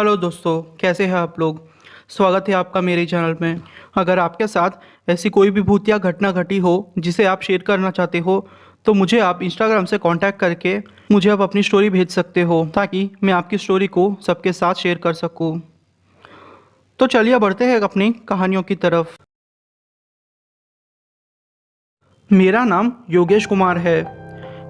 Hello दोस्तों, कैसे हैं आप लोग। स्वागत है आपका मेरे चैनल में। अगर आपके साथ ऐसी कोई भी भूतिया घटना घटी हो जिसे आप शेयर करना चाहते हो तो मुझे आप इंस्टाग्राम से कांटेक्ट करके मुझे आप अपनी स्टोरी भेज सकते हो ताकि मैं आपकी स्टोरी को सबके साथ शेयर कर सकूं। तो चलिए बढ़ते हैं अपनी कहानियों की तरफ। मेरा नाम योगेश कुमार है।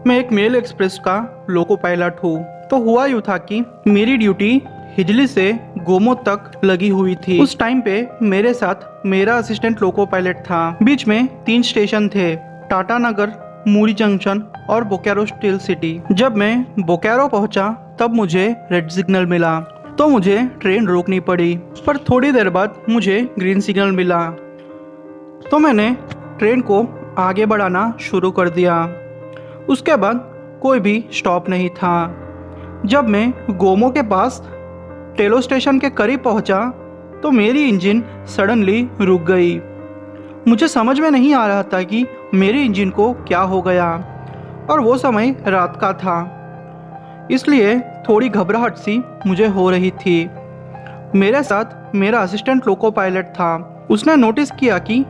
मैं एक मेल एक्सप्रेस का लोको पायलट हूँ। तो हुआ यूँ था कि मेरी ड्यूटी हिजली से गोमो तक लगी हुई थी। उस टाइम पे मेरे साथ मेरा असिस्टेंट लोको पायलट था। बीच में 3 स्टेशन थे, टाटा नगर, मूरी जंक्शन और बोकारो स्टील सिटी। जब मैं बोकारो पहुंचा तब मुझे रेड सिग्नल मिला तो मुझे ट्रेन रोकनी पड़ी, पर थोड़ी देर बाद मुझे ग्रीन सिग्नल मिला तो मैंने ट्रेन को आगे बढ़ाना शुरू कर दिया। उसके बाद कोई भी स्टॉप नहीं था। जब मैं गोमो के पास टेलो स्टेशन के करीब पहुंचा तो मेरी इंजन सडनली रुक गई। मुझे समझ में नहीं आ रहा था कि मेरी इंजन को क्या हो गया, और वो समय रात का था, इसलिए थोड़ी घबराहट सी मुझे हो रही थी। मेरे साथ मेरा असिस्टेंट लोको पायलट था। उसने नोटिस किया कि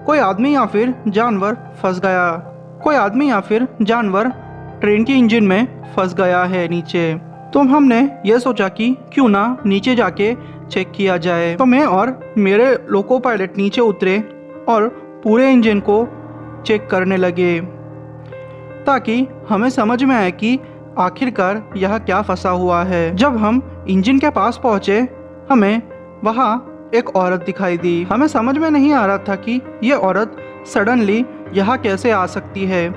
कोई आदमी या फिर जानवर फंस गया। कोई आदमी या फिर जानवर ट्रेन की इंजन में फंस गया है नीचे। तो हमने ये सोचा कि क्यों ना नीचे जाके चेक किया जाए। तो मैं और मेरे लोको पायलट नीचे उतरे और पूरे इंजन को चेक करने लगे ताकि हमें समझ में आए कि आखिरकार यह क्या फंसा हुआ है। जब हम इंजन के पास पहुंचे हमें वहाँ एक औरत दिखाई दी। हमें समझ में नहीं आ रहा था कि ये औरत सडनली यहाँ कैसे आ सकती है,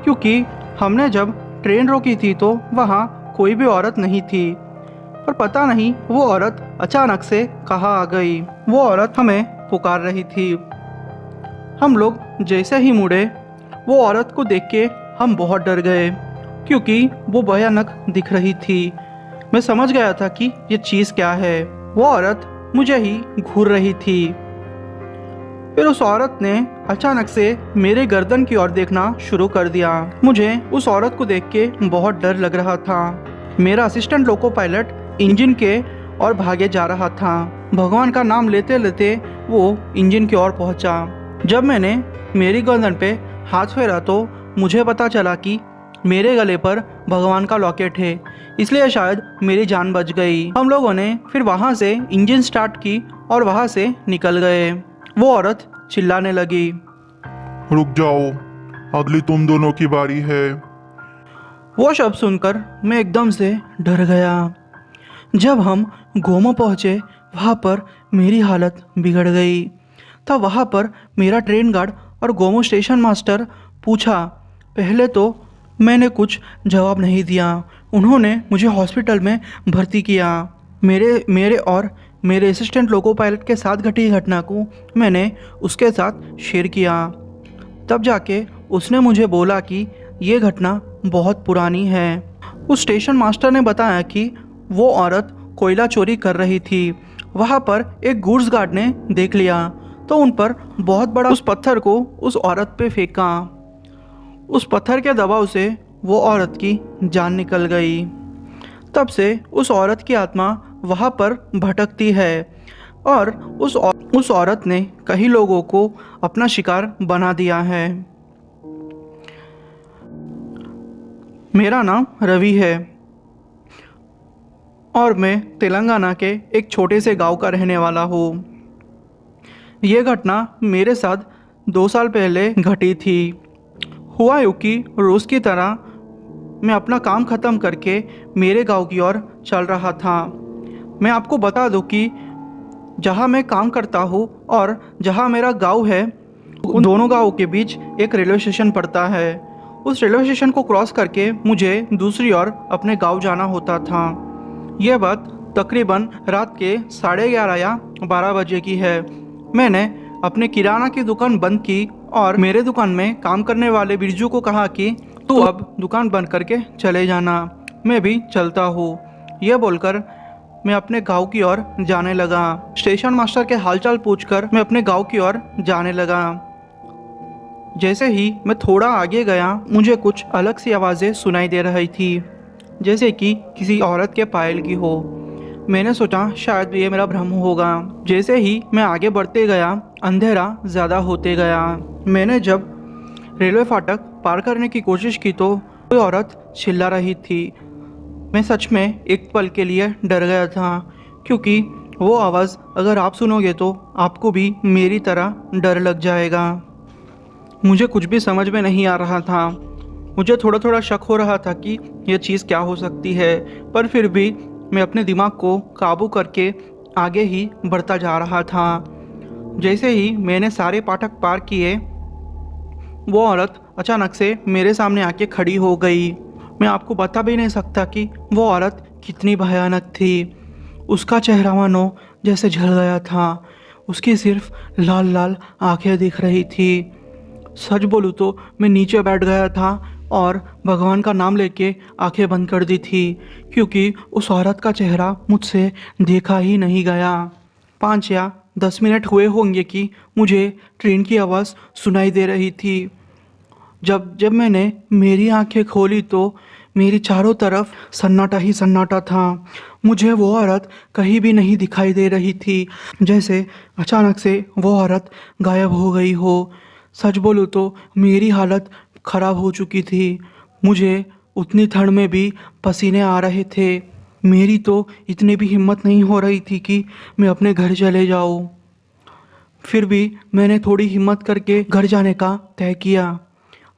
क्योंकि हमने जब ट्रेन रोकी थी तो वहाँ कोई भी औरत नहीं थी। पर पता नहीं वो औरत अचानक से कहाँ आ गई। वो औरत हमें पुकार रही थी। हम लोग जैसे ही मुड़े वो औरत को देख के हम बहुत डर गए, क्योंकि वो भयानक दिख रही थी। मैं समझ गया था कि ये चीज़ क्या है। वो औरत मुझे ही घूर रही थी। फिर उस औरत ने अचानक से मेरे गर्दन की ओर देखना शुरू कर दिया। मुझे उस औरत को देख के बहुत डर लग रहा था। मेरा असिस्टेंट लोको पायलट इंजन के और भागे जा रहा था। भगवान का नाम लेते लेते वो इंजन की ओर पहुंचा। जब मैंने मेरी गर्दन पे हाथ फेरा तो मुझे पता चला कि मेरे गले पर भगवान का लॉकेट है, इसलिए शायद मेरी जान बच गई। हम लोगों ने फिर वहाँ से इंजन स्टार्ट की और वहाँ से निकल गए। वो औरत चिल्लाने लगी, रुक जाओ, अगली तुम दोनों की बारी है। वो शब्द सुनकर मैं एकदम से डर गया। जब हम गोमो पहुँचे वहाँ पर मेरी हालत बिगड़ गई। तब वहाँ पर मेरा ट्रेन गार्ड और गोमो स्टेशन मास्टर पूछा। पहले तो मैंने कुछ जवाब नहीं दिया। उन्होंने मुझे हॉस्पिटल में भर्ती किया। मेरे और मेरे असिस्टेंट लोको पायलट के साथ घटी घटना को मैंने उसके साथ शेयर किया। तब जाके उसने मुझे बोला कि ये घटना बहुत पुरानी है। उस स्टेशन मास्टर ने बताया कि वो औरत कोयला चोरी कर रही थी। वहाँ पर एक गुड्स गार्ड ने देख लिया तो उन पर बहुत बड़ा उस पत्थर को उस औरत पे फेंका। उस पत्थर के दबाव से वो औरत की जान निकल गई। तब से उस औरत की आत्मा वहाँ पर भटकती है और उस औरत ने कई लोगों को अपना शिकार बना दिया है। मेरा नाम रवि है और मैं तेलंगाना के एक छोटे से गांव का रहने वाला हूँ। ये घटना मेरे साथ 2 साल पहले घटी थी। हुआ यूँ कि रोज़ की तरह मैं अपना काम ख़त्म करके मेरे गांव की ओर चल रहा था। मैं आपको बता दूं कि जहां मैं काम करता हूं और जहां मेरा गांव है, उन दोनों गांवों के बीच एक रेलवे स्टेशन पड़ता है। उस रेलवे स्टेशन को क्रॉस करके मुझे दूसरी ओर अपने गांव जाना होता था। यह बात तकरीबन रात के 11:30 या 12 बजे की है। मैंने अपने किराना की दुकान बंद की और मेरे दुकान में काम करने वाले बिरजू को कहा कि तू अब दुकान बंद करके चले जाना, मैं भी चलता हूँ। यह बोलकर मैं अपने गांव की ओर जाने लगा। स्टेशन मास्टर के हालचाल पूछकर मैं अपने गांव की ओर जाने लगा। जैसे ही मैं थोड़ा आगे गया मुझे कुछ अलग सी आवाज़ें सुनाई दे रही थी, जैसे कि किसी औरत के पायल की हो। मैंने सोचा शायद ये मेरा भ्रम होगा। जैसे ही मैं आगे बढ़ते गया, अंधेरा ज़्यादा होते गया। मैंने जब रेलवे फाटक पार करने की कोशिश की तो कोई औरत चिल्ला रही थी। मैं सच में एक पल के लिए डर गया था, क्योंकि वो आवाज़ अगर आप सुनोगे तो आपको भी मेरी तरह डर लग जाएगा। मुझे कुछ भी समझ में नहीं आ रहा था। मुझे थोड़ा थोड़ा शक हो रहा था कि यह चीज़ क्या हो सकती है, पर फिर भी मैं अपने दिमाग को काबू करके आगे ही बढ़ता जा रहा था। जैसे ही मैंने सारे फाटक पार किए, वो औरत अचानक से मेरे सामने आके खड़ी हो गई। मैं आपको बता भी नहीं सकता कि वो औरत कितनी भयानक थी। उसका चेहरा मानो जैसे जल गया था। उसकी सिर्फ लाल लाल आंखें दिख रही थी। सच बोलूँ तो मैं नीचे बैठ गया था और भगवान का नाम लेके आंखें बंद कर दी थी, क्योंकि उस औरत का चेहरा मुझसे देखा ही नहीं गया। 5 या 10 मिनट हुए होंगे कि मुझे ट्रेन की आवाज़ सुनाई दे रही थी। जब जब मैंने मेरी आंखें खोली तो मेरी चारों तरफ सन्नाटा ही सन्नाटा था। मुझे वो औरत कहीं भी नहीं दिखाई दे रही थी, जैसे अचानक से वो औरत गायब हो गई हो। सच बोलूँ तो मेरी हालत ख़राब हो चुकी थी। मुझे उतनी ठंड में भी पसीने आ रहे थे। मेरी तो इतनी भी हिम्मत नहीं हो रही थी कि मैं अपने घर चले जाऊँ। फिर भी मैंने थोड़ी हिम्मत करके घर जाने का तय किया।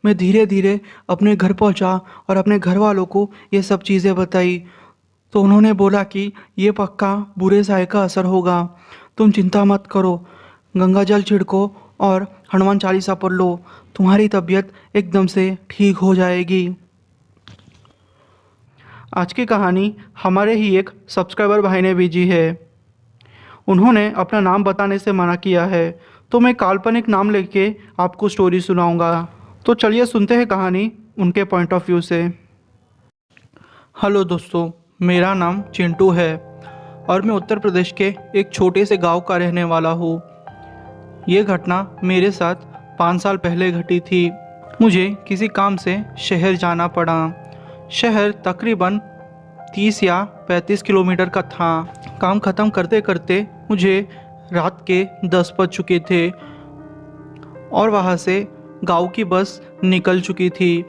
मैं धीरे धीरे अपने घर पहुंचा और अपने घर वालों को ये सब चीज़ें बताई। तो उन्होंने बोला कि ये पक्का बुरे साए का असर होगा, तुम चिंता मत करो, गंगा जल छिड़को और हनुमान चालीसा पढ़ लो, तुम्हारी तबीयत एकदम से ठीक हो जाएगी। आज की कहानी हमारे ही एक सब्सक्राइबर भाई ने भेजी है। उन्होंने अपना नाम बताने से मना किया है, तो मैं काल्पनिक नाम लेके आपको स्टोरी सुनाऊंगा। तो चलिए सुनते हैं कहानी उनके पॉइंट ऑफ व्यू से। हेलो दोस्तों, मेरा नाम चिंटू है और मैं उत्तर प्रदेश के एक छोटे से गांव का रहने वाला हूँ। ये घटना मेरे साथ 5 साल पहले घटी थी। मुझे किसी काम से शहर जाना पड़ा। शहर तकरीबन 30 या 35 किलोमीटर का था। काम ख़त्म करते करते मुझे रात के 10 बज चुके थे और वहाँ से गांव की बस निकल चुकी थी।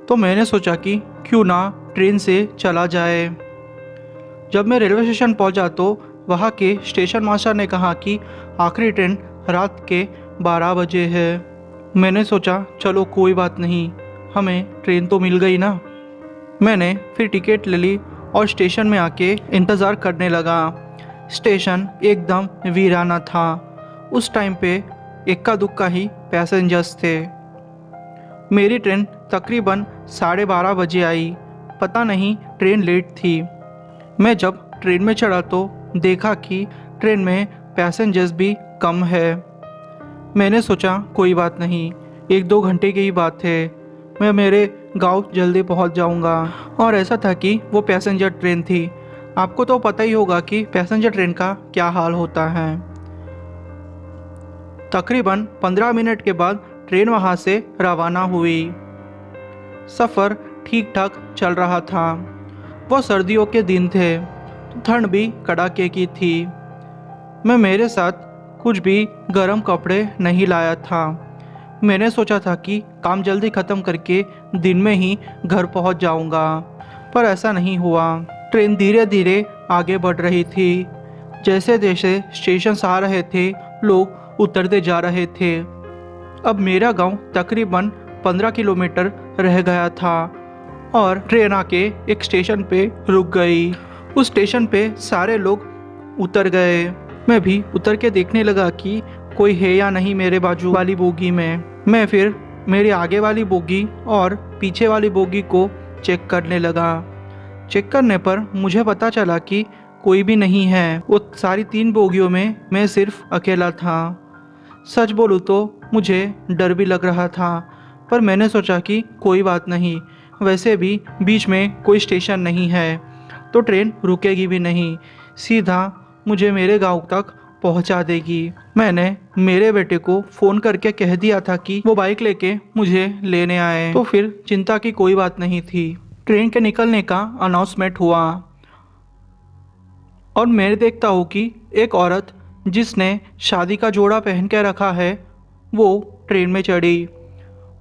तो मैंने सोचा कि क्यों ना ट्रेन से चला जाए। जब मैं रेलवे स्टेशन पहुंचा तो वहाँ के स्टेशन मास्टर ने कहा कि आखिरी ट्रेन रात के 12 बजे है। मैंने सोचा चलो कोई बात नहीं, हमें ट्रेन तो मिल गई ना। मैंने फिर टिकट ले ली और स्टेशन में आके इंतज़ार करने लगा। स्टेशन एकदम वीराना था। उस टाइम पे इक्का दुक्का ही पैसेंजर्स थे। मेरी ट्रेन तकरीबन 12:30 बजे आई। पता नहीं ट्रेन लेट थी। मैं जब ट्रेन में चढ़ा तो देखा कि ट्रेन में पैसेंजर्स भी कम है। मैंने सोचा कोई बात नहीं, 1-2 घंटे की ही बात है, मैं मेरे गांव जल्दी पहुंच जाऊंगा। और ऐसा था कि वो पैसेंजर ट्रेन थी। आपको तो पता ही होगा कि पैसेंजर ट्रेन का क्या हाल होता है। तकरीबन 15 मिनट के बाद ट्रेन वहाँ से रवाना हुई। सफ़र ठीक ठाक चल रहा था। वो सर्दियों के दिन थे, तो ठंड भी कड़ाके की थी। मैं मेरे साथ कुछ भी गर्म कपड़े नहीं लाया था। मैंने सोचा था कि काम जल्दी ख़त्म करके दिन में ही घर पहुंच जाऊंगा, पर ऐसा नहीं हुआ। ट्रेन धीरे धीरे आगे बढ़ रही थी। जैसे जैसे स्टेशन आ रहे थे, लोग उतरते जा रहे थे। अब मेरा गांव तकरीबन 15 किलोमीटर रह गया था और ट्रेन आके एक स्टेशन पे रुक गई। उस स्टेशन पे सारे लोग उतर गए। मैं भी उतर के देखने लगा कि कोई है या नहीं मेरे बाजू वाली बोगी में। मैं फिर मेरे आगे वाली बोगी और पीछे वाली बोगी को चेक करने लगा। चेक करने पर मुझे पता चला कि कोई भी नहीं है। वो सारी 3 बोगियों में मैं सिर्फ अकेला था। सच बोलूँ तो मुझे डर भी लग रहा था, पर मैंने सोचा कि कोई बात नहीं, वैसे भी बीच में कोई स्टेशन नहीं है तो ट्रेन रुकेगी भी नहीं, सीधा मुझे मेरे गांव तक पहुंचा देगी। मैंने मेरे बेटे को फ़ोन करके कह दिया था कि वो बाइक लेके मुझे लेने आए, तो फिर चिंता की कोई बात नहीं थी। ट्रेन के निकलने का अनाउंसमेंट हुआ और मैं देखता हूँ कि एक औरत जिसने शादी का जोड़ा पहन के रखा है वो ट्रेन में चढ़ी।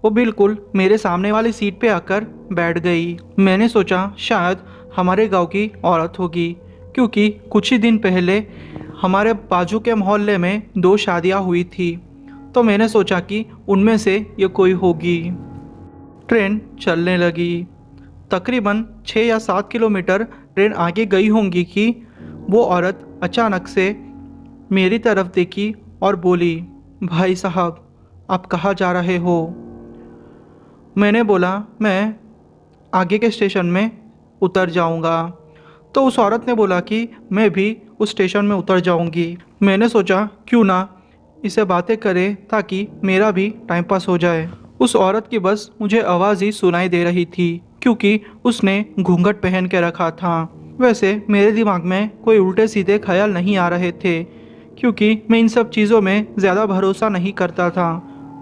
वो बिल्कुल मेरे सामने वाली सीट पे आकर बैठ गई। मैंने सोचा शायद हमारे गांव की औरत होगी, क्योंकि कुछ ही दिन पहले हमारे बाजू के मोहल्ले में 2 शादियां हुई थी, तो मैंने सोचा कि उनमें से ये कोई होगी। ट्रेन चलने लगी। तकरीबन 6 या 7 किलोमीटर ट्रेन आगे गई होंगी कि वो औरत अचानक से मेरी तरफ देखी और बोली, भाई साहब आप कहाँ जा रहे हो? मैंने बोला मैं आगे के स्टेशन में उतर जाऊंगा। तो उस औरत ने बोला कि मैं भी उस स्टेशन में उतर जाऊंगी। मैंने सोचा क्यों ना इसे बातें करें ताकि मेरा भी टाइम पास हो जाए। उस औरत की बस मुझे आवाज़ ही सुनाई दे रही थी, क्योंकि उसने घूंघट पहन के रखा था। वैसे मेरे दिमाग में कोई उल्टे सीधे ख्याल नहीं आ रहे थे, क्योंकि मैं इन सब चीज़ों में ज़्यादा भरोसा नहीं करता था।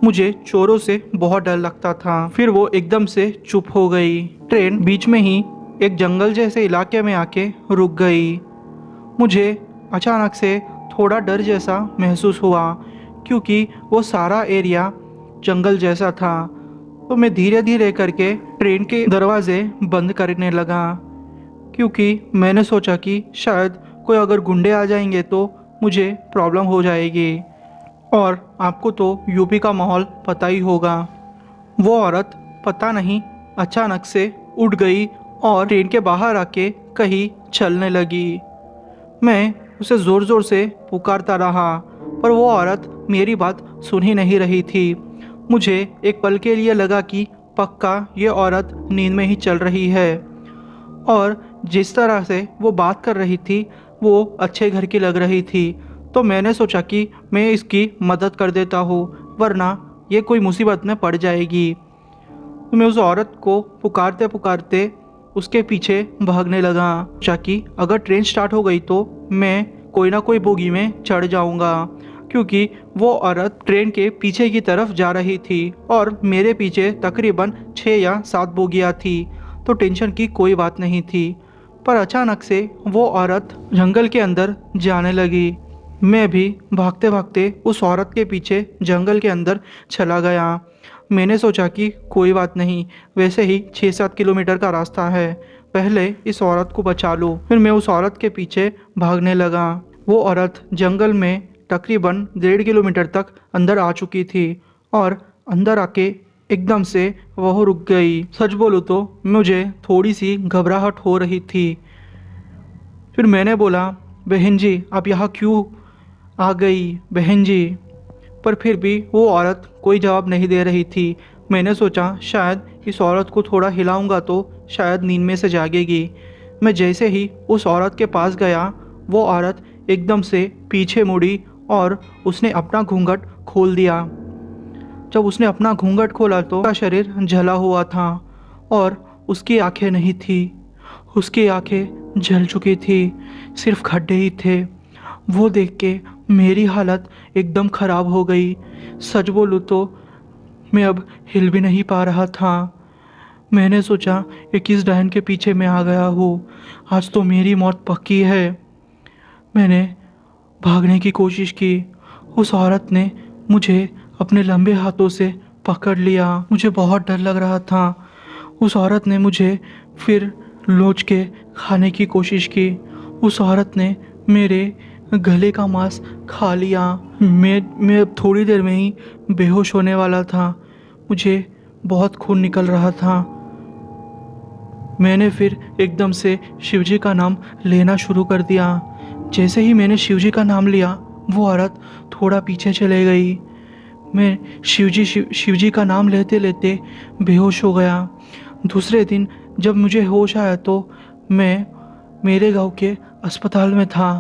मुझे चोरों से बहुत डर लगता था। फिर वो एकदम से चुप हो गई। ट्रेन बीच में ही एक जंगल जैसे इलाके में आके रुक गई। मुझे अचानक से थोड़ा डर जैसा महसूस हुआ, क्योंकि वो सारा एरिया जंगल जैसा था। तो मैं धीरे धीरे करके ट्रेन के दरवाजे बंद करने लगा, क्योंकि मैंने सोचा कि शायद कोई अगर गुंडे आ जाएंगे तो मुझे प्रॉब्लम हो जाएगी। और आपको तो यूपी का माहौल पता ही होगा। वो औरत पता नहीं अचानक से उठ गई और ट्रेन के बाहर आके कहीं चलने लगी। मैं उसे ज़ोर ज़ोर से पुकारता रहा, पर वो औरत मेरी बात सुन ही नहीं रही थी। मुझे एक पल के लिए लगा कि पक्का ये औरत नींद में ही चल रही है, और जिस तरह से वो बात कर रही थी वो अच्छे घर की लग रही थी। तो मैंने सोचा कि मैं इसकी मदद कर देता हूँ, वरना ये कोई मुसीबत में पड़ जाएगी। तो मैं उस औरत को पुकारते पुकारते उसके पीछे भागने लगा, ताकि अगर ट्रेन स्टार्ट हो गई तो मैं कोई ना कोई बोगी में चढ़ जाऊंगा, क्योंकि वो औरत ट्रेन के पीछे की तरफ जा रही थी और मेरे पीछे तकरीबन 6 या 7 बोगियाँ थी, तो टेंशन की कोई बात नहीं थी। पर अचानक से वो औरत जंगल के अंदर जाने लगी। मैं भी भागते भागते उस औरत के पीछे जंगल के अंदर चला गया। मैंने सोचा कि कोई बात नहीं, वैसे ही 6-7 किलोमीटर का रास्ता है, पहले इस औरत को बचा लूँ। फिर मैं उस औरत के पीछे भागने लगा। वो औरत जंगल में तकरीबन 1.5 किलोमीटर तक अंदर आ चुकी थी और अंदर आके एकदम से वह रुक गई। सच बोलूँ तो मुझे थोड़ी सी घबराहट हो रही थी। फिर मैंने बोला, बहन जी आप यहाँ क्यों आ गई बहन जी? पर फिर भी वो औरत कोई जवाब नहीं दे रही थी। मैंने सोचा शायद इस औरत को थोड़ा हिलाऊंगा तो शायद नींद में से जागेगी। मैं जैसे ही उस औरत के पास गया, वो औरत एकदम से पीछे मुड़ी और उसने अपना घूंघट खोल दिया। जब उसने अपना घूंघट खोला तो उसका शरीर जला हुआ था और उसकी आंखें नहीं थी। उसकी आंखें जल चुकी थी, सिर्फ खड्डे ही थे। वो देख के मेरी हालत एकदम ख़राब हो गई। सच बोलूँ तो मैं अब हिल भी नहीं पा रहा था। मैंने सोचा ये किस डायन के पीछे मैं आ गया हूँ, आज तो मेरी मौत पक्की है। मैंने भागने की कोशिश की। उस औरत ने मुझे अपने लंबे हाथों से पकड़ लिया। मुझे बहुत डर लग रहा था। उस औरत ने मुझे फिर लोच के खाने की कोशिश की। उस औरत ने मेरे गले का मांस खा लिया। मैं अब थोड़ी देर में ही बेहोश होने वाला था। मुझे बहुत खून निकल रहा था। मैंने फिर एकदम से शिवजी का नाम लेना शुरू कर दिया। जैसे ही मैंने शिवजी का नाम लिया, वो औरत थोड़ा पीछे चले गई। मैं शिवजी का नाम लेते लेते बेहोश हो गया। दूसरे दिन जब मुझे होश आया तो मैं मेरे गांव के अस्पताल में था।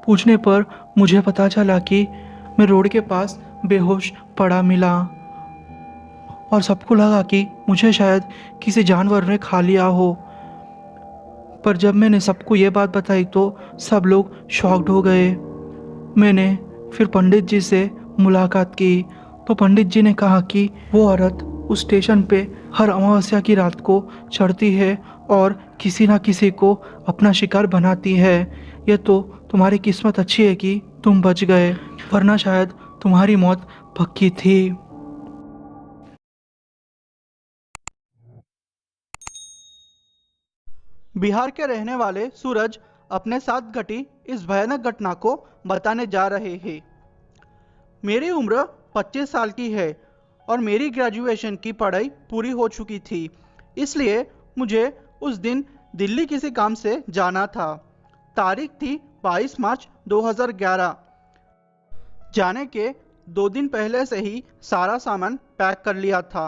पूछने पर मुझे पता चला कि मैं रोड के पास बेहोश पड़ा मिला और सबको लगा कि मुझे शायद किसी जानवर ने खा लिया हो। पर जब मैंने सबको ये बात बताई तो सब लोग शॉक्ड हो गए। मैंने फिर पंडित जी से मुलाकात की तो पंडित जी ने कहा कि वो औरत उस स्टेशन पे हर अमावस्या की रात को चढ़ती है और किसी ना किसी को अपना शिकार बनाती है। ये तो तुम्हारी किस्मत अच्छी है कि तुम बच गए, वरना शायद तुम्हारी मौत पक्की थी। बिहार के रहने वाले सूरज अपने साथ घटी इस भयानक घटना को बताने जा रहे हैं। मेरी उम्र 25 साल की है और मेरी ग्रेजुएशन की पढ़ाई पूरी हो चुकी थी, इसलिए मुझे उस दिन दिल्ली किसी काम से जाना था। तारीख थी 22 मार्च 2011। जाने के 2 दिन पहले से ही सारा सामान पैक कर लिया था।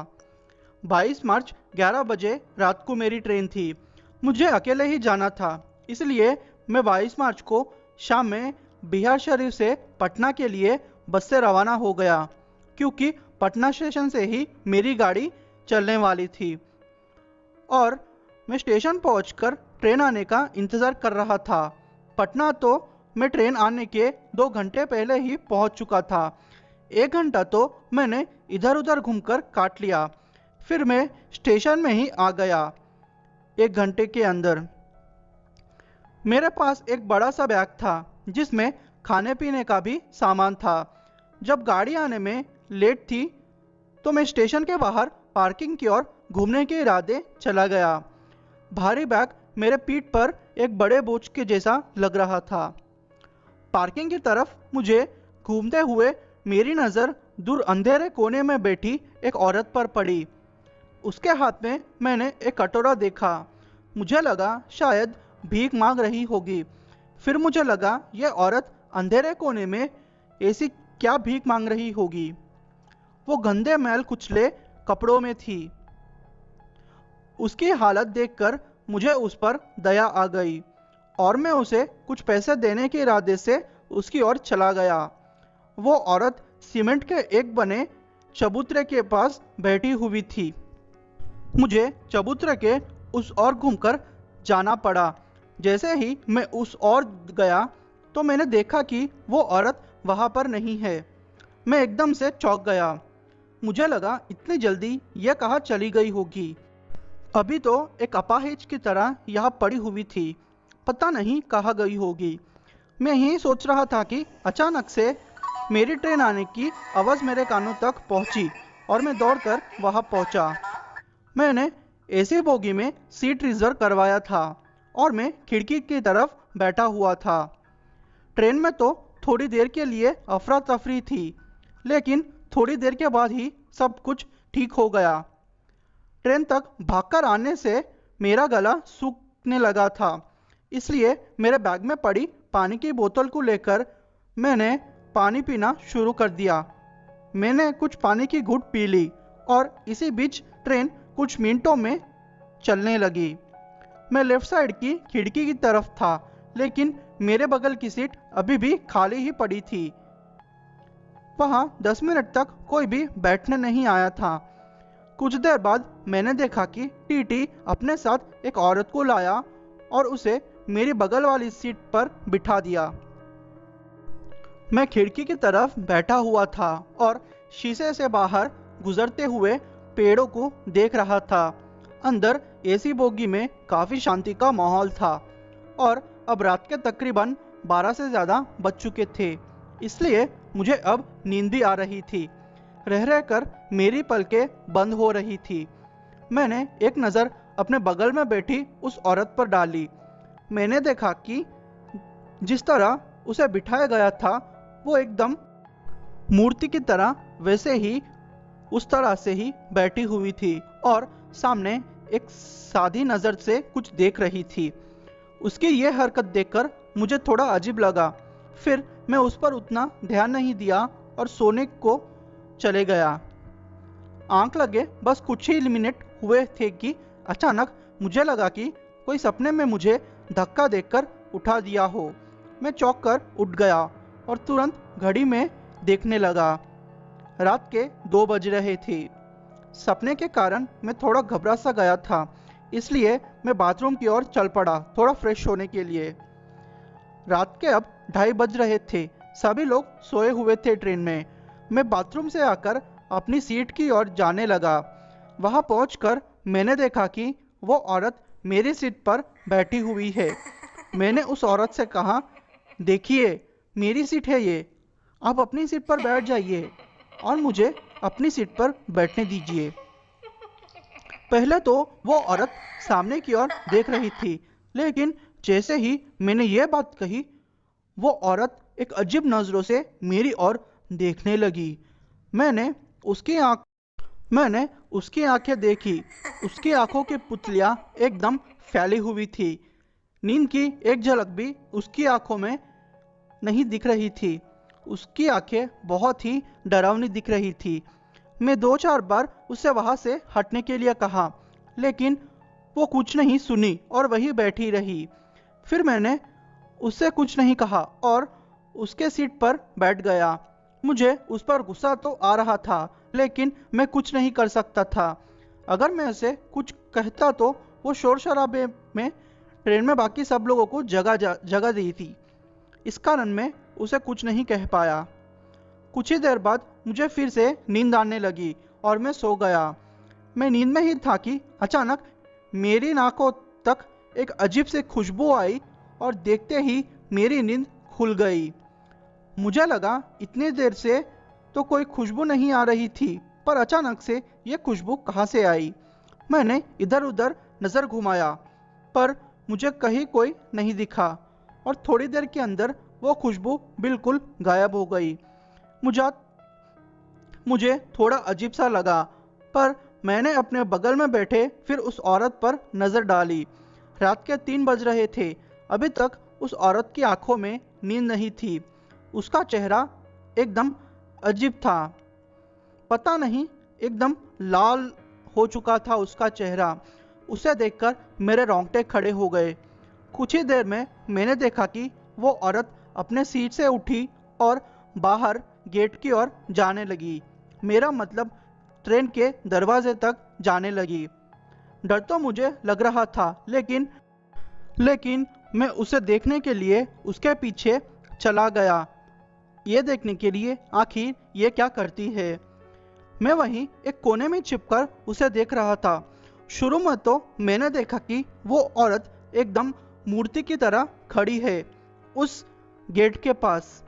22 मार्च 11 बजे रात को मेरी ट्रेन थी। मुझे अकेले ही जाना था, इसलिए मैं 22 मार्च को शाम में बिहार शरीफ से पटना के लिए बस से रवाना हो गया, क्योंकि पटना स्टेशन से ही मेरी गाड़ी चलने वाली थी और मैं स्टेशन पहुंचकर ट्रेन आने का इंतज़ार कर रहा था। पटना तो मैं ट्रेन आने के 2 घंटे पहले ही पहुंच चुका था। 1 घंटा तो मैंने इधर उधर घूमकर काट लिया, फिर मैं स्टेशन में ही आ गया। 1 घंटे के अंदर मेरे पास एक बड़ा सा बैग था जिसमें खाने पीने का भी सामान था। जब गाड़ी आने में लेट थी तो मैं स्टेशन के बाहर पार्किंग की ओर घूमने के इरादे चला गया। भारी बैग मेरे पीठ पर एक बड़े बोझ के जैसा लग रहा था। पार्किंग की तरफ मुझे घूमते हुए मेरी नज़र दूर अंधेरे कोने में बैठी एक औरत पर पड़ी। उसके हाथ में मैंने एक कटोरा देखा। मुझे लगा शायद भीख मांग रही होगी। फिर मुझे लगा यह औरत अंधेरे कोने में ऐसी क्या भीख मांग रही होगी। वो गंदे मैल कुचले कपड़ों में थी। उसकी हालत देखकर मुझे उस पर दया आ गई और मैं उसे कुछ पैसे देने के इरादे से उसकी ओर चला गया। वो औरत सीमेंट के एक बने चबूतरे के पास बैठी हुई थी। मुझे चबूतरे के उस ओर घूमकर जाना पड़ा। जैसे ही मैं उस ओर गया तो मैंने देखा कि वो औरत वहाँ पर नहीं है। मैं एकदम से चौंक गया। मुझे लगा इतनी जल्दी यह कहाँ चली गई होगी। अभी तो एक अपाहिज की तरह यहाँ पड़ी हुई थी, पता नहीं कहाँ गई होगी। मैं यही सोच रहा था कि अचानक से मेरी ट्रेन आने की आवाज़ मेरे कानों तक पहुँची और मैं दौड़कर वहाँ पहुँचा। मैंने एसी बोगी में सीट रिजर्व करवाया था और मैं खिड़की की तरफ बैठा हुआ था। ट्रेन में तो थोड़ी देर के लिए अफरा तफरी थी, लेकिन थोड़ी देर के बाद ही सब कुछ ठीक हो गया। ट्रेन तक भागकर आने से मेरा गला सूखने लगा था, इसलिए मेरे बैग में पड़ी पानी की बोतल को लेकर मैंने पानी पीना शुरू कर दिया। मैंने कुछ पानी की घूंट पी ली और इसी बीच ट्रेन कुछ मिनटों में चलने लगी। मैं लेफ्ट साइड की खिड़की की तरफ था, लेकिन मेरे बगल की सीट अभी भी खाली ही पड़ी थी। वहाँ 10 मिनट तक कोई भी बैठने नहीं आया था। कुछ देर बाद मैंने देखा कि टीटी अपने साथ एक औरत को लाया और उसे मेरी बगल वाली सीट पर बिठा दिया। मैं खिड़की की तरफ बैठा हुआ था और शीशे से बाहर गुजरते हुए पेड़ों को देख रहा था। अंदर एसी बोगी में काफ़ी शांति का माहौल था और अब रात के तकरीबन 12 से ज़्यादा बज चुके थे, इसलिए मुझे अब नींद भी आ रही थी। रह रहकर मेरी पलकें बंद हो रही थी। मैंने एक नज़र अपने बगल में बैठी उस औरत पर डाली। मैंने देखा कि जिस तरह उसे बिठाया गया था वो एकदम मूर्ति की तरह वैसे ही उस तरह से ही बैठी हुई थी और सामने एक साधी नज़र से कुछ देख रही थी। उसकी यह हरकत देखकर मुझे थोड़ा अजीब लगा। फिर मैं उस पर उतना ध्यान नहीं दिया और सोने को चले गया। आंख लगे बस कुछ ही मिनट हुए थे कि अचानक मुझे लगा कि कोई सपने में मुझे धक्का देकर उठा दिया हो। मैं चौंक कर उठ गया और तुरंत घड़ी में देखने लगा। रात के 2 बज रहे थे। सपने के कारण मैं थोड़ा घबरा सा गया था, इसलिए मैं बाथरूम की ओर चल पड़ा थोड़ा फ्रेश होने के लिए। रात के अब 2:30 बज रहे थे। सभी लोग सोए हुए थे ट्रेन में। मैं बाथरूम से आकर अपनी सीट की ओर जाने लगा। वहां पहुंचकर मैंने देखा कि वो औरत मेरी सीट पर बैठी हुई है। मैंने उस औरत से कहा देखिए, मेरी सीट है ये, आप अपनी सीट पर बैठ जाइए और मुझे अपनी सीट पर बैठने दीजिए। पहले तो वो औरत सामने की ओर देख रही थी, लेकिन जैसे ही मैंने ये बात कही, वो औरत एक अजीब नज़रों से मेरी ओर देखने लगी। मैंने उसकी आँख मैंने उसकी आंखें देखी। उसकी आंखों की पुतलियां एकदम फैली हुई थी। नींद की एक झलक भी उसकी आंखों में नहीं दिख रही थी। उसकी आंखें बहुत ही डरावनी दिख रही थी। मैं दो चार बार उससे वहां से हटने के लिए कहा, लेकिन वो कुछ नहीं सुनी और वहीं बैठी रही। फिर मैंने उससे कुछ नहीं कहा और उसके सीट पर बैठ गया। मुझे उस पर गुस्सा तो आ रहा था, लेकिन मैं कुछ नहीं कर सकता था। अगर मैं उसे कुछ कहता तो वो शोर शराबे में ट्रेन में बाकी सब लोगों को जगह दी थी। इस कारण मैं उसे कुछ नहीं कह पाया। कुछ ही देर बाद मुझे फिर से नींद आने लगी और मैं सो गया। मैं नींद में ही था कि अचानक मेरी नाकों तक एक अजीब सी खुशबू आई और देखते ही मेरी नींद खुल गई। मुझे लगा इतनी देर से तो कोई खुशबू नहीं आ रही थी, पर अचानक से ये खुशबू कहाँ से आई। मैंने इधर उधर नज़र घुमाया, पर मुझे कहीं कोई नहीं दिखा और थोड़ी देर के अंदर वो खुशबू बिल्कुल गायब हो गई। मुझे मुझे थोड़ा अजीब सा लगा, पर मैंने अपने बगल में बैठे फिर उस औरत पर नज़र डाली। रात के 3 बज रहे थे। अभी तक उस औरत की आंखों में नींद नहीं थी। उसका चेहरा एकदम अजीब था। पता नहीं, एकदम लाल हो चुका था उसका चेहरा। उसे देखकर मेरे रोंगटे खड़े हो गए। कुछ ही देर में मैंने देखा कि वो औरत अपने सीट से उठी और बाहर गेट की ओर जाने लगी। मेरा मतलब ट्रेन के दरवाजे तक जाने लगी। डर तो मुझे लग रहा था, लेकिन मैं उसे देखने के लिए उसके पीछे चला गया, ये देखने के लिए आखिर ये क्या करती है। मैं वहीं एक कोने में छिपकर उसे देख रहा था। शुरू में तो मैंने देखा कि वो औरत एकदम मूर्ति की तरह खड़ी है उस गेट के पास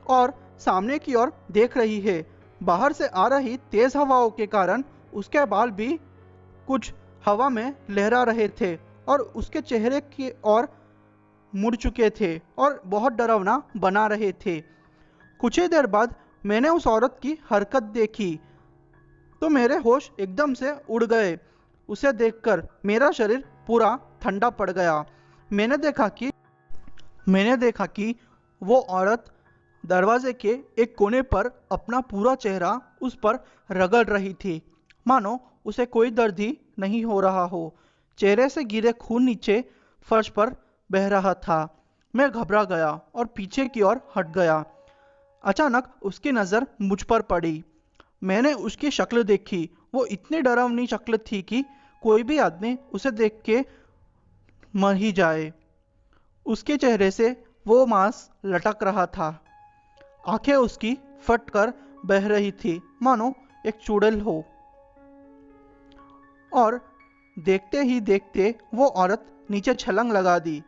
और सामने की ओर देख रही है। बाहर से आ रही तेज हवाओं के कारण उसके बाल भी कुछ हवा में लहरा रहे थे और उसके चेहरे की ओर मुड़ चुके थे और बहुत डरावना बना रहे थे। कुछ ही देर बाद मैंने उस औरत की हरकत देखी तो मेरे होश एकदम से उड़ गए। उसे देखकर मेरा शरीर पूरा ठंडा पड़ गया। मैंने देखा कि वो औरत दरवाजे के एक कोने पर अपना पूरा चेहरा उस पर रगड़ रही थी, मानो उसे कोई दर्द ही नहीं हो रहा हो। चेहरे से गिरे खून नीचे फर्श पर बह रहा था। मैं घबरा गया और पीछे की ओर हट गया। अचानक उसकी नज़र मुझ पर पड़ी। मैंने उसकी शक्ल देखी। वो इतनी डरावनी शक्ल थी कि कोई भी आदमी उसे देख के मर ही जाए। उसके चेहरे से वो मांस लटक रहा था। आंखें उसकी फट कर बह रही थी, मानो एक चुड़ैल हो। और देखते ही देखते वो औरत नीचे छलांग लगा दी।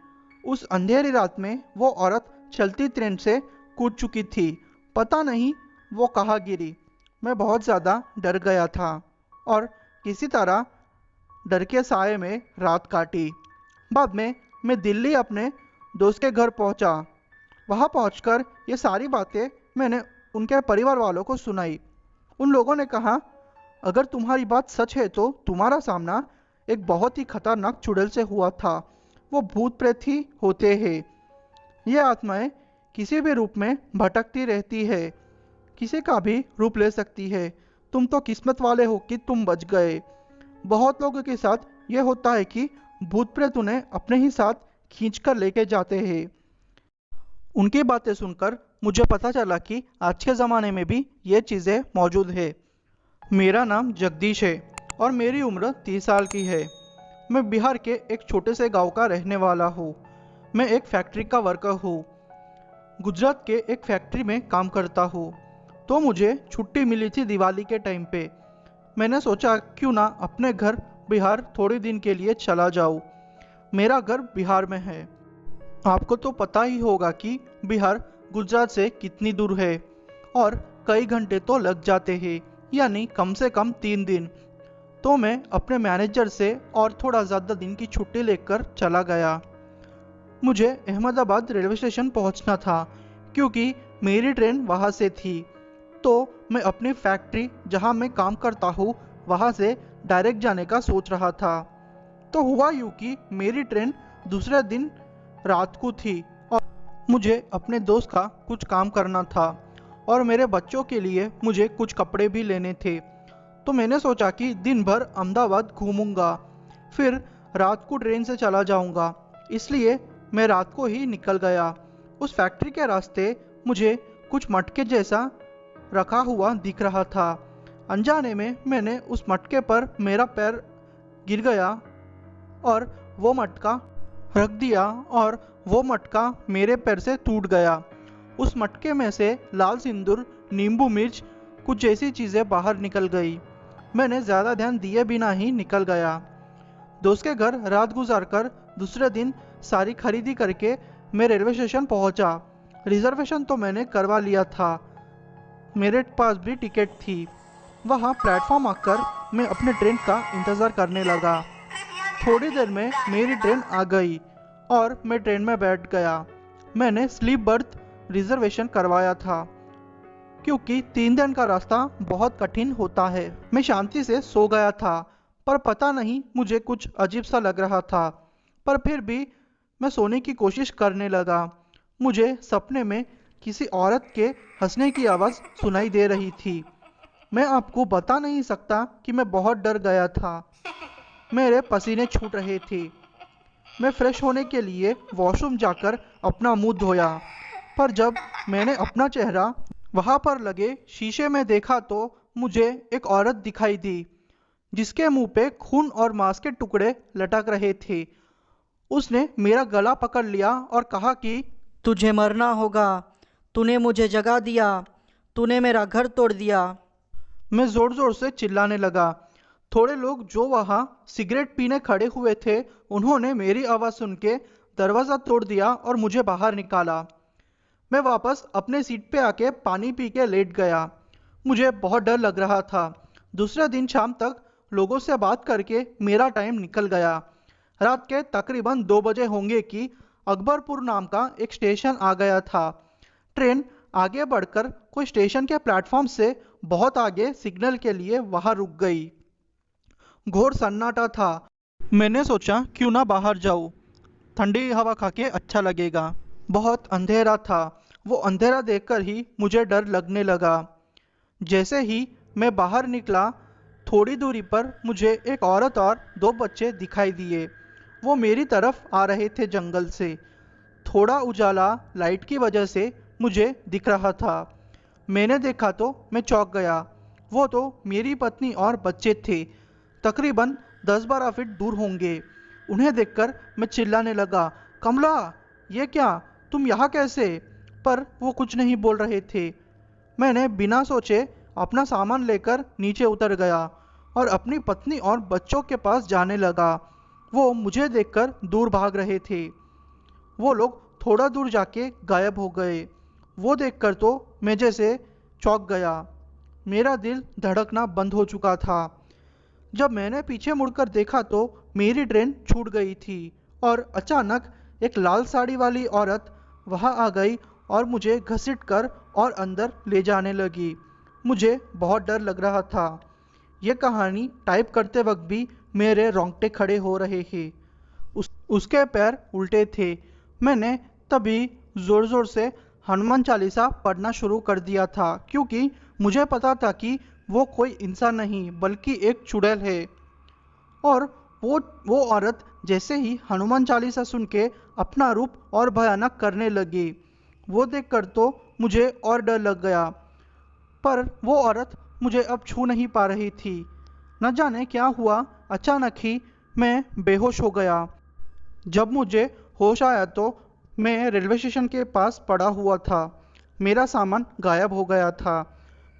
उस अंधेरी रात में वो औरत चलती ट्रेन से कूद चुकी थी। पता नहीं वो कहाँ गिरी। मैं बहुत ज़्यादा डर गया था और किसी तरह डर के साए में रात काटी। बाद में मैं दिल्ली अपने दोस्त के घर पहुंचा। वहां पहुंचकर ये सारी बातें मैंने उनके परिवार वालों को सुनाई। उन लोगों ने कहा, अगर तुम्हारी बात सच है तो तुम्हारा सामना एक बहुत ही खतरनाक चुड़ैल से हुआ था। वो भूत प्रेत ही होते हैं। ये आत्माएं किसी भी रूप में भटकती रहती है, किसी का भी रूप ले सकती है। तुम तो किस्मत वाले हो कि तुम बच गए। बहुत लोगों के साथ ये होता है कि भूत प्रेत उन्हें अपने ही साथ खींच कर लेके जाते हैं। उनकी बातें सुनकर मुझे पता चला कि आज के ज़माने में भी ये चीज़ें मौजूद है। मेरा नाम जगदीश है और मेरी उम्र 30 साल की है। मैं बिहार के एक छोटे से गांव का रहने वाला हूँ। मैं एक फैक्ट्री का वर्कर हूँ। गुजरात के एक फैक्ट्री में काम करता हूँ। तो मुझे छुट्टी मिली थी दिवाली के टाइम पे। मैंने सोचा क्यों ना अपने घर बिहार थोड़े दिन के लिए चला जाऊँ। मेरा घर बिहार में है। आपको तो पता ही होगा कि बिहार गुजरात से कितनी दूर है और कई घंटे तो लग जाते हैं, यानी कम से कम 3 दिन। तो मैं अपने मैनेजर से और थोड़ा ज़्यादा दिन की छुट्टी लेकर चला गया। मुझे अहमदाबाद रेलवे स्टेशन पहुंचना था क्योंकि मेरी ट्रेन वहां से थी। तो मैं अपनी फैक्ट्री जहां मैं काम करता हूँ वहां से डायरेक्ट जाने का सोच रहा था। तो हुआ यूं कि मेरी ट्रेन दूसरे दिन रात को थी और मुझे अपने दोस्त का कुछ काम करना था और मेरे बच्चों के लिए मुझे कुछ कपड़े भी लेने थे। तो मैंने सोचा कि दिन भर अहमदाबाद घूमूंगा, फिर रात को ट्रेन से चला जाऊंगा। इसलिए मैं रात को ही निकल गया। उस फैक्ट्री के रास्ते मुझे कुछ मटके जैसा रखा हुआ दिख रहा था। अनजाने में मैंने उस मटके पर मेरा पैर गिर गया और वो मटका रख दिया और वो मटका मेरे पैर से टूट गया। उस मटके में से लाल सिंदूर, नींबू मिर्च, कुछ ऐसी चीज़ें बाहर निकल गई। मैंने ज़्यादा ध्यान दिए बिना ही निकल गया। दोस्त के घर रात गुजारकर दूसरे दिन सारी खरीदी करके मैं रेलवे स्टेशन पहुंचा। रिजर्वेशन तो मैंने करवा लिया था, मेरे पास भी टिकट थी। वहाँ प्लेटफॉर्म आकर मैं अपने ट्रेन का इंतज़ार करने लगा। थोड़ी देर में मेरी ट्रेन आ गई और मैं ट्रेन में बैठ गया। मैंने स्लीप बर्थ रिजर्वेशन करवाया था क्योंकि 3 दिन का रास्ता बहुत कठिन होता है। मैं शांति से सो गया था, पर पता नहीं मुझे कुछ अजीब सा लग रहा था। पर फिर भी मैं सोने की कोशिश करने लगा। मुझे सपने में किसी औरत के हंसने की आवाज़ सुनाई दे रही थी। मैं आपको बता नहीं सकता कि मैं बहुत डर गया था। मेरे पसीने छूट रहे थे। मैं फ्रेश होने के लिए वॉशरूम जाकर अपना मुंह धोया, पर जब मैंने अपना चेहरा वहाँ पर लगे शीशे में देखा तो मुझे एक औरत दिखाई दी जिसके मुंह पे खून और मांस के टुकड़े लटक रहे थे। उसने मेरा गला पकड़ लिया और कहा कि तुझे मरना होगा। तूने मुझे जगा दिया। तूने मेरा घर तोड़ दिया। मैं जोर जोर से चिल्लाने लगा। थोड़े लोग जो वहाँ सिगरेट पीने खड़े हुए थे उन्होंने मेरी आवाज़ सुन के दरवाज़ा तोड़ दिया और मुझे बाहर निकाला। मैं वापस अपने सीट पे आके पानी पी के लेट गया। मुझे बहुत डर लग रहा था। दूसरे दिन शाम तक लोगों से बात करके मेरा टाइम निकल गया। रात के तकरीबन 2 बजे होंगे कि अकबरपुर नाम का एक स्टेशन आ गया था। ट्रेन आगे बढ़कर कोई स्टेशन के प्लेटफॉर्म से बहुत आगे सिग्नल के लिए वहां रुक गई। घोर सन्नाटा था। मैंने सोचा क्यों ना बाहर जाऊं, ठंडी हवा खा के अच्छा लगेगा। बहुत अंधेरा था। वो अंधेरा देखकर ही मुझे डर लगने लगा। जैसे ही मैं बाहर निकला, थोड़ी दूरी पर मुझे एक औरत और 2 बच्चे दिखाई दिए। वो मेरी तरफ आ रहे थे जंगल से। थोड़ा उजाला लाइट की वजह से मुझे दिख रहा था। मैंने देखा तो मैं चौंक गया। वो तो मेरी पत्नी और बच्चे थे, तकरीबन 10-12 फीट दूर होंगे। उन्हें देखकर मैं चिल्लाने लगा, कमला, ये क्या, तुम यहाँ कैसे? पर वो कुछ नहीं बोल रहे थे। मैंने बिना सोचे अपना सामान लेकर नीचे उतर गया और अपनी पत्नी और बच्चों के पास जाने लगा। वो मुझे देखकर दूर भाग रहे थे। वो लोग थोड़ा दूर जाके गायब हो गए। वो देखकर तो मैं जैसे चौंक गया। मेरा दिल धड़कना बंद हो चुका था। जब मैंने पीछे मुड़कर देखा तो मेरी ट्रेन छूट गई थी और अचानक एक लाल साड़ी वाली औरत वहाँ आ गई और मुझे घसीटकर और अंदर ले जाने लगी। मुझे बहुत डर लग रहा था। ये कहानी टाइप करते वक्त भी मेरे रोंगटे खड़े हो रहे हैं। उसके पैर उल्टे थे। मैंने तभी ज़ोर ज़ोर से हनुमान चालीसा पढ़ना शुरू कर दिया था क्योंकि मुझे पता था कि वो कोई इंसान नहीं बल्कि एक चुड़ैल है। और वो औरत जैसे ही हनुमान चालीसा सुन के अपना रूप और भयानक करने लगी। वो देखकर तो मुझे और डर लग गया। पर वो औरत मुझे अब छू नहीं पा रही थी। न जाने क्या हुआ, अचानक ही मैं बेहोश हो गया। जब मुझे होश आया तो मैं रेलवे स्टेशन के पास पड़ा हुआ था। मेरा सामान गायब हो गया था,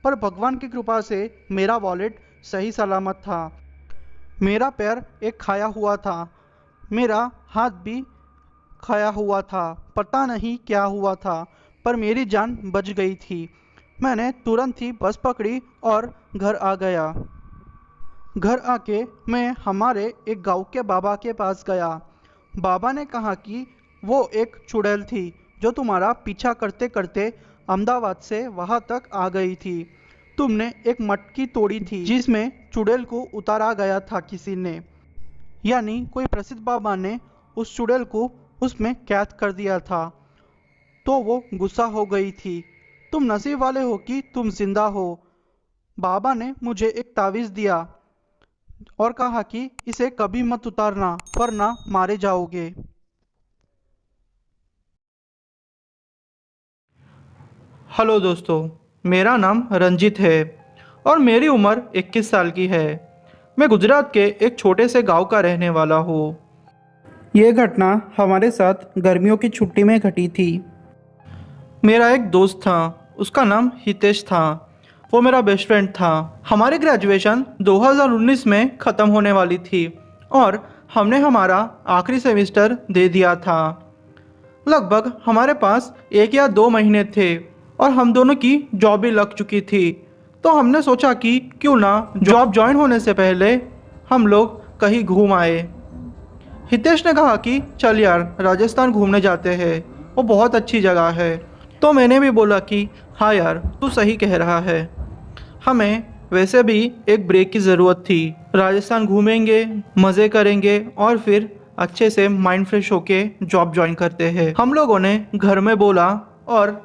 पर भगवान की कृपा से मेरा वॉलेट सही सलामत था। मेरा पैर एक खाया हुआ था। मेरा हाथ भी खाया हुआ था। पता नहीं क्या हुआ था, पर मेरी जान बच गई थी। मैंने तुरंत ही बस पकड़ी और घर आ गया। घर आके मैं हमारे एक गांव के बाबा के पास गया। बाबा ने कहा कि वो एक चुड़ैल थी जो तुम्हारा पीछा करते करते अहमदाबाद से वहाँ तक आ गई थी। तुमने एक मटकी तोड़ी थी जिसमें चुड़ैल को उतारा गया था किसी ने, यानी कोई प्रसिद्ध बाबा ने उस चुड़ैल को उसमें कैद कर दिया था। तो वो गुस्सा हो गई थी। तुम नसीब वाले हो कि तुम जिंदा हो। बाबा ने मुझे एक तावीज़ दिया और कहा कि इसे कभी मत उतारना वरना मारे जाओगे। हेलो दोस्तों, मेरा नाम रंजित है और मेरी उम्र 21 साल की है। मैं गुजरात के एक छोटे से गांव का रहने वाला हूँ। ये घटना हमारे साथ गर्मियों की छुट्टी में घटी थी। मेरा एक दोस्त था, उसका नाम हितेश था। वो मेरा बेस्ट फ्रेंड था। हमारी ग्रेजुएशन 2019 में ख़त्म होने वाली थी और हमने हमारा आखिरी सेमेस्टर दे दिया था। लगभग हमारे पास 1 या 2 महीने थे और हम दोनों की जॉब भी लग चुकी थी। तो हमने सोचा कि क्यों ना जॉब ज्वाइन होने से पहले हम लोग कहीं घूम आए। हितेश ने कहा कि चल यार, राजस्थान घूमने जाते हैं, वो बहुत अच्छी जगह है। तो मैंने भी बोला कि हाँ यार, तू सही कह रहा है। हमें वैसे भी एक ब्रेक की ज़रूरत थी। राजस्थान घूमेंगे, मज़े करेंगे और फिर अच्छे से माइंड फ्रेश होके जॉब ज्वाइन करते हैं। हम लोगों ने घर में बोला और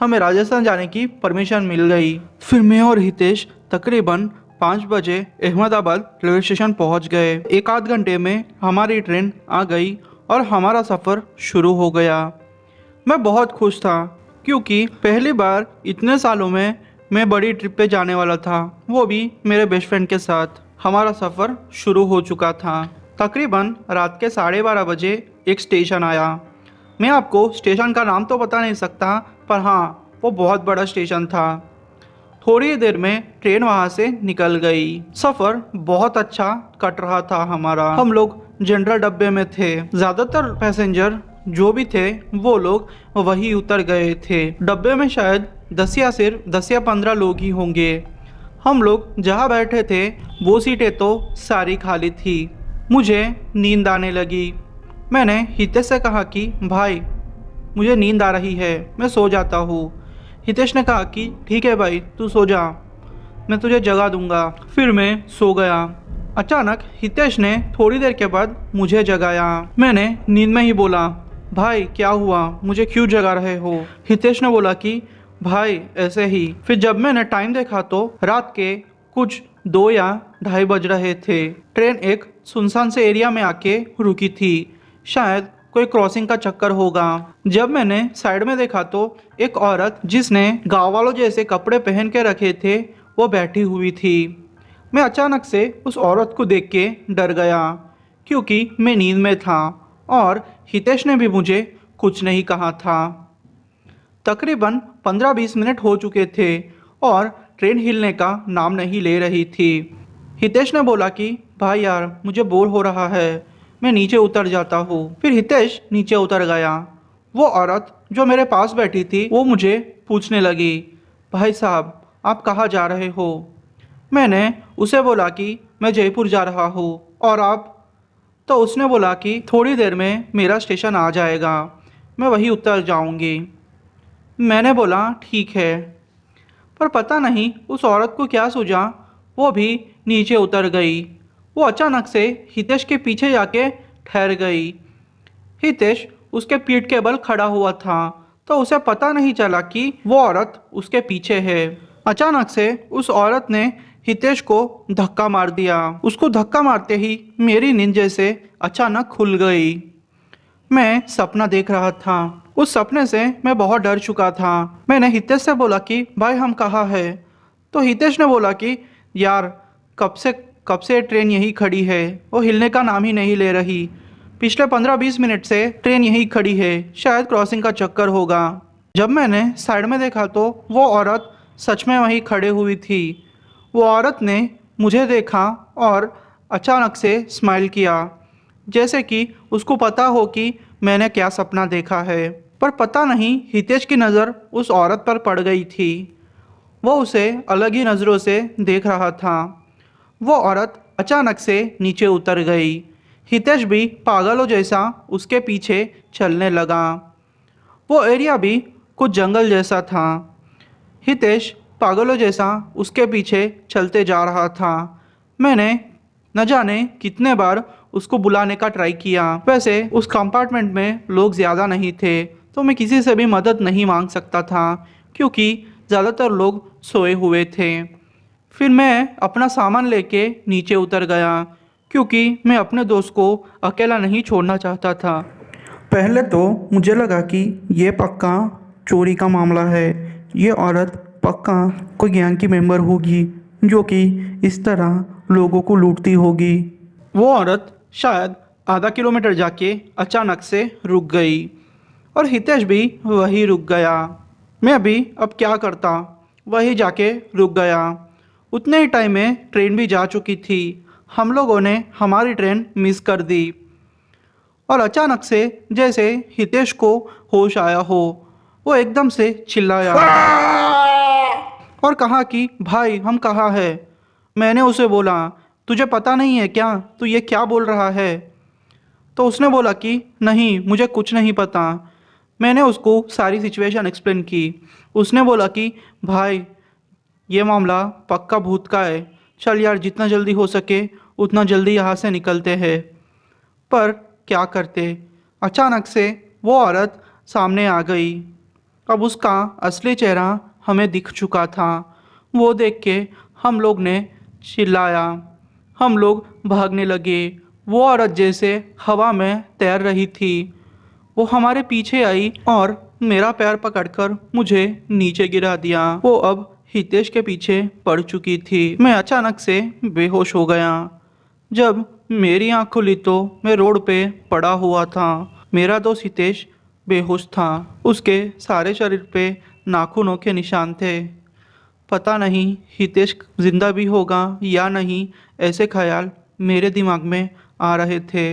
हमें राजस्थान जाने की परमिशन मिल गई। फिर मैं और हितेश तकरीबन 5 बजे अहमदाबाद रेलवे स्टेशन पहुंच गए। 1 आध घंटे में हमारी ट्रेन आ गई और हमारा सफ़र शुरू हो गया। मैं बहुत खुश था क्योंकि पहली बार इतने सालों में मैं बड़ी ट्रिप पे जाने वाला था, वो भी मेरे बेस्ट फ्रेंड के साथ। हमारा सफ़र शुरू हो चुका था। तकरीबन रात के 12:30 बजे एक स्टेशन आया। मैं आपको स्टेशन का नाम तो बता नहीं सकता, पर हाँ, वो बहुत बड़ा स्टेशन था। थोड़ी ही देर में ट्रेन वहाँ से निकल गई। सफ़र बहुत अच्छा कट रहा था हमारा। हम लोग जनरल डब्बे में थे। ज़्यादातर पैसेंजर जो भी थे वो लोग वही उतर गए थे। डब्बे में शायद 10 या 15 लोग ही होंगे। हम लोग जहाँ बैठे थे वो सीटें तो सारी खाली थी। मुझे नींद आने लगी। मैंने हितेश से कहा कि भाई, मुझे नींद आ रही है, मैं सो जाता हूँ। हितेश ने कहा कि ठीक है भाई, तू सो जा, मैं तुझे जगा दूंगा। फिर मैं सो गया। अचानक हितेश ने थोड़ी देर के बाद मुझे जगाया। मैंने नींद में ही बोला, भाई क्या हुआ, मुझे क्यों जगा रहे हो? हितेश ने बोला कि भाई ऐसे ही। फिर जब मैंने टाइम देखा तो रात के कुछ 2 या 2:30 बज रहे थे। ट्रेन एक सुनसान से एरिया में आके रुकी थी। शायद कोई क्रॉसिंग का चक्कर होगा। जब मैंने साइड में देखा तो एक औरत जिसने गाँव वालों जैसे कपड़े पहन के रखे थे वो बैठी हुई थी। मैं अचानक से उस औरत को देख के डर गया क्योंकि मैं नींद में था और हितेश ने भी मुझे कुछ नहीं कहा था। तकरीबन 15-20 मिनट हो चुके थे और ट्रेन हिलने का नाम नहीं ले रही थी। हितेश ने बोला कि भाई यार, मुझे बोर हो रहा है, मैं नीचे उतर जाता हूँ। फिर हितेश नीचे उतर गया। वो औरत जो मेरे पास बैठी थी वो मुझे पूछने लगी, भाई साहब आप कहाँ जा रहे हो? मैंने उसे बोला कि मैं जयपुर जा रहा हूँ। और आप? तो उसने बोला कि थोड़ी देर में मेरा स्टेशन आ जाएगा, मैं वहीं उतर जाऊँगी। मैंने बोला ठीक है। पर पता नहीं उस औरत को क्या सूझा, वो भी नीचे उतर गई। वो अचानक से हितेश के पीछे जाके ठहर गई। हितेश उसके पीठ के बल खड़ा हुआ था तो उसे पता नहीं चला कि वो औरत उसके पीछे है। अचानक से उस औरत ने हितेश को धक्का मार दिया। उसको धक्का मारते ही मेरी नींद जैसे अचानक खुल गई। मैं सपना देख रहा था। उस सपने से मैं बहुत डर चुका था। मैंने हितेश से बोला कि भाई हम कहाँ हैं? तो हितेश ने बोला कि यार कब से ट्रेन यहीं खड़ी है, वो हिलने का नाम ही नहीं ले रही। पिछले 15-20 मिनट से ट्रेन यहीं खड़ी है, शायद क्रॉसिंग का चक्कर होगा। जब मैंने साइड में देखा तो वो औरत सच में वहीं खड़े हुई थी। वो औरत ने मुझे देखा और अचानक से स्माइल किया, जैसे कि उसको पता हो कि मैंने क्या सपना देखा है। पर पता नहीं हितेश की नज़र उस औरत पर पड़ गई थी। वो उसे अलग ही नज़रों से देख रहा था। वो औरत अचानक से नीचे उतर गई। हितेश भी पागलों जैसा उसके पीछे चलने लगा। वो एरिया भी कुछ जंगल जैसा था। हितेश पागलों जैसा उसके पीछे चलते जा रहा था। मैंने न जाने कितने बार उसको बुलाने का ट्राई किया। वैसे उस कंपार्टमेंट में लोग ज़्यादा नहीं थे, तो मैं किसी से भी मदद नहीं मांग सकता था क्योंकि ज़्यादातर लोग सोए हुए थे। फिर मैं अपना सामान लेके नीचे उतर गया क्योंकि मैं अपने दोस्त को अकेला नहीं छोड़ना चाहता था। पहले तो मुझे लगा कि ये पक्का चोरी का मामला है। ये औरत पक्का कोई गैंग की मेंबर होगी जो कि इस तरह लोगों को लूटती होगी। वो औरत शायद आधा किलोमीटर जाके अचानक से रुक गई और हितेश भी वही रुक गया। मैं भी अब क्या करता, वही जाके रुक गया। उतने ही टाइम में ट्रेन भी जा चुकी थी। हम लोगों ने हमारी ट्रेन मिस कर दी और अचानक से जैसे हितेश को होश आया हो, वो एकदम से चिल्लाया और कहा कि भाई हम कहाँ हैं। मैंने उसे बोला तुझे पता नहीं है क्या, तू ये क्या बोल रहा है। तो उसने बोला कि नहीं मुझे कुछ नहीं पता। मैंने उसको सारी सिचुएशन एक्सप्लेन की। उसने बोला कि भाई ये मामला पक्का भूत का है, चल यार जितना जल्दी हो सके उतना जल्दी यहाँ से निकलते हैं। पर क्या करते, अचानक से वो औरत सामने आ गई। अब उसका असली चेहरा हमें दिख चुका था। वो देख के हम लोग ने चिल्लाया। हम लोग भागने लगे। वो औरत जैसे हवा में तैर रही थी। वो हमारे पीछे आई और मेरा पैर पकड़कर मुझे नीचे गिरा दिया। वो अब हितेश के पीछे पड़ चुकी थी। मैं अचानक से बेहोश हो गया। जब मेरी आँख खुली तो मैं रोड पे पड़ा हुआ था। मेरा दोस्त हितेश बेहोश था। उसके सारे शरीर पे नाखूनों के निशान थे। पता नहीं हितेश जिंदा भी होगा या नहीं, ऐसे ख्याल मेरे दिमाग में आ रहे थे।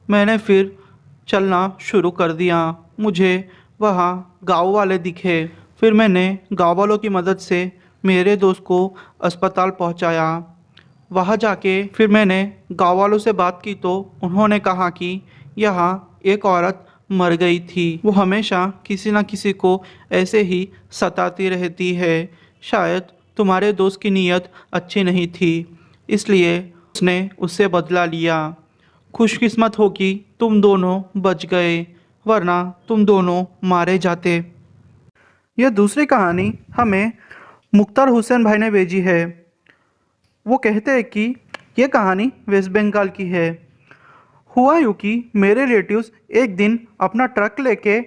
मैंने फिर चलना शुरू कर दिया। मुझे वहाँ गांव वाले दिखे। फिर मैंने गांव वालों की मदद से मेरे दोस्त को अस्पताल पहुँचाया। वहाँ जाके फिर मैंने गांव वालों से बात की तो उन्होंने कहा कि यहाँ एक औरत मर गई थी। वो हमेशा किसी न किसी को ऐसे ही सताती रहती है। शायद तुम्हारे दोस्त की नीयत अच्छी नहीं थी, इसलिए उसने उससे बदला लिया। खुशकिस्मत हो कि तुम दोनों बच गए, वरना तुम दोनों मारे जाते। यह दूसरी कहानी हमें मुख्तार हुसैन भाई ने भेजी है। वो कहते हैं कि ये कहानी वेस्ट बंगाल की है। हुआ यूँ कि मेरे रिलेटिव्स एक दिन अपना ट्रक लेके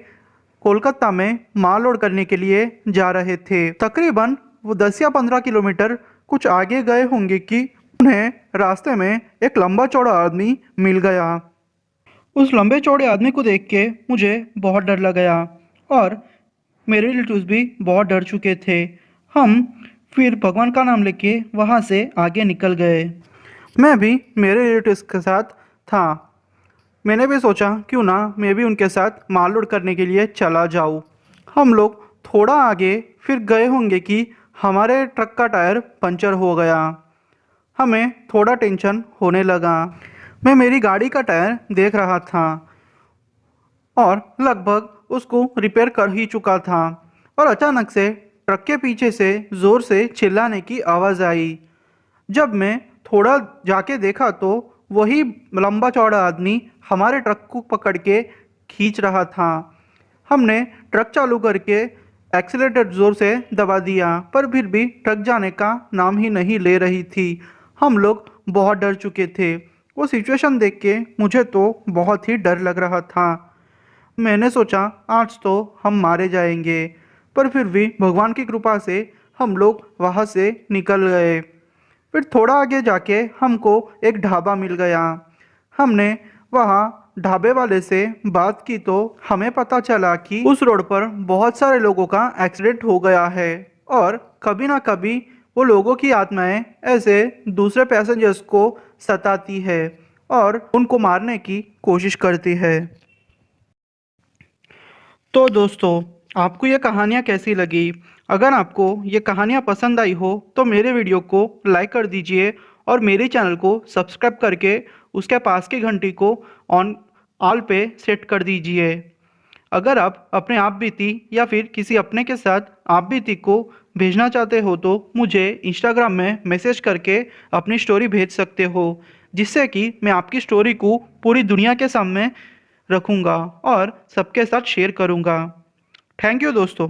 कोलकाता में माल लोड करने के लिए जा रहे थे। तकरीबन वो 10 या 15 किलोमीटर कुछ आगे गए होंगे कि उन्हें रास्ते में एक लंबा चौड़ा आदमी मिल गया। उस लंबे चौड़े आदमी को देख के मुझे बहुत डर लग गया और मेरे रिलेटिव्स भी बहुत डर चुके थे। हम फिर भगवान का नाम लेके वहाँ से आगे निकल गए। मैं भी मेरे रिलेटिव्स के साथ था। मैंने भी सोचा क्यों ना मैं भी उनके साथ माल लोड करने के लिए चला जाऊँ। हम लोग थोड़ा आगे फिर गए होंगे कि हमारे ट्रक का टायर पंचर हो गया। हमें थोड़ा टेंशन होने लगा। मैं मेरी गाड़ी का टायर देख रहा था और लगभग उसको रिपेयर कर ही चुका था और अचानक से ट्रक के पीछे से ज़ोर से चिल्लाने की आवाज़ आई। जब मैं थोड़ा जाके देखा तो वही लंबा चौड़ा आदमी हमारे ट्रक को पकड़ के खींच रहा था। हमने ट्रक चालू करके एक्सीलरेटर ज़ोर से दबा दिया, पर फिर भी ट्रक जाने का नाम ही नहीं ले रही थी। हम लोग बहुत डर चुके थे। वो सिचुएशन देख के मुझे तो बहुत ही डर लग रहा था। मैंने सोचा आज तो हम मारे जाएंगे, पर फिर भी भगवान की कृपा से हम लोग वहाँ से निकल गए। फिर थोड़ा आगे जाके हमको एक ढाबा मिल गया। हमने वहाँ ढाबे वाले से बात की तो हमें पता चला कि उस रोड पर बहुत सारे लोगों का एक्सीडेंट हो गया है और कभी ना कभी वो लोगों की आत्माएं ऐसे दूसरे पैसेंजर्स को सताती है और उनको मारने की कोशिश करती है। तो दोस्तों, आपको ये कहानियाँ कैसी लगी? अगर आपको ये कहानियाँ पसंद आई हो तो मेरे वीडियो को लाइक कर दीजिए और मेरे चैनल को सब्सक्राइब करके उसके पास की घंटी को ऑन ऑल पे सेट कर दीजिए। अगर आप अपने आप बीती या फिर किसी अपने के साथ आप बीती को भेजना चाहते हो तो मुझे इंस्टाग्राम में मैसेज करके अपनी स्टोरी भेज सकते हो, जिससे कि मैं आपकी स्टोरी को पूरी दुनिया के सामने रखूँगा और सबके साथ शेयर करूँगा। थैंक यू दोस्तों।